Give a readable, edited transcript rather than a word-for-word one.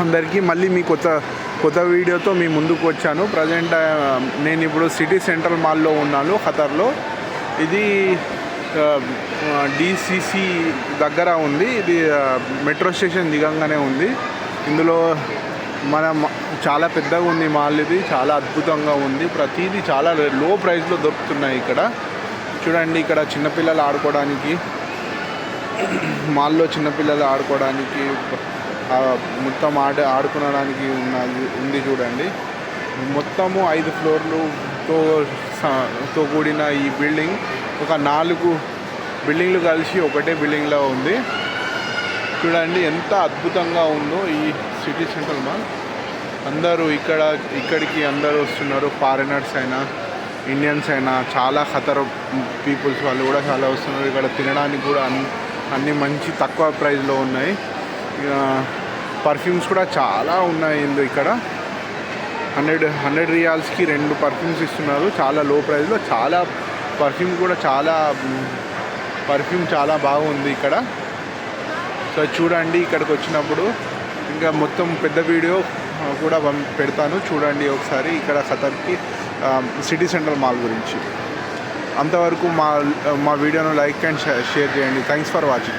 అందరికీ మళ్ళీ మీ కొత్త వీడియోతో మీ ముందుకు వచ్చాను. ప్రజెంట్ నేను ఇప్పుడు సిటీ సెంట్రల్ మాల్లో ఉన్నాను, ఖతర్లో. ఇది డిసిసి దగ్గర ఉంది. ఇది మెట్రో స్టేషన్ దిగంగానే ఉంది. ఇందులో చాలా పెద్దగా ఉంది మాల్. ఇది చాలా అద్భుతంగా ఉంది. ప్రతిదీ చాలా లో ప్రైస్లో దొరుకుతున్నాయి ఇక్కడ. చూడండి, ఇక్కడ చిన్నపిల్లలు ఆడుకోవడానికి, మాల్లో చిన్నపిల్లలు ఆడుకోవడానికి మొత్తం ఆడుకోవడానికి ఉంది. చూడండి, మొత్తము 5 ఫ్లోర్లతో కూడిన ఈ బిల్డింగ్ ఒక 4 బిల్డింగ్లు కలిసి ఒకటే బిల్డింగ్లో ఉంది. చూడండి ఎంత అద్భుతంగా ఉందో ఈ సిటీ సెంట్రల్ మాల్. అందరూ ఇక్కడికి అందరూ వస్తున్నారు. ఫారినర్స్ అయినా, ఇండియన్స్ అయినా, చాలా ఖతర్ పీపుల్స్ వాళ్ళు కూడా చాలా వస్తున్నారు. ఇక్కడ తినడానికి కూడా అన్నీ మంచి తక్కువ ప్రైస్లో ఉన్నాయి. పర్ఫ్యూమ్స్ కూడా చాలా ఉన్నాయి ఇక్కడ. 100 రియాల్స్కి 2 పర్ఫ్యూమ్స్ ఇస్తున్నారు, చాలా లో ప్రైస్లో. పర్ఫ్యూమ్ చాలా బాగుంది ఇక్కడ. సో చూడండి, ఇక్కడికి వచ్చినప్పుడు ఇంకా మొత్తం పెద్ద వీడియో కూడా పెడతాను, చూడండి ఒకసారి ఇక్కడ ఖతర్కి సిటీ సెంట్రల్ మాల్ గురించి. అంతవరకు మా వీడియోను లైక్ అండ్ షేర్ చేయండి. Thanks for watching.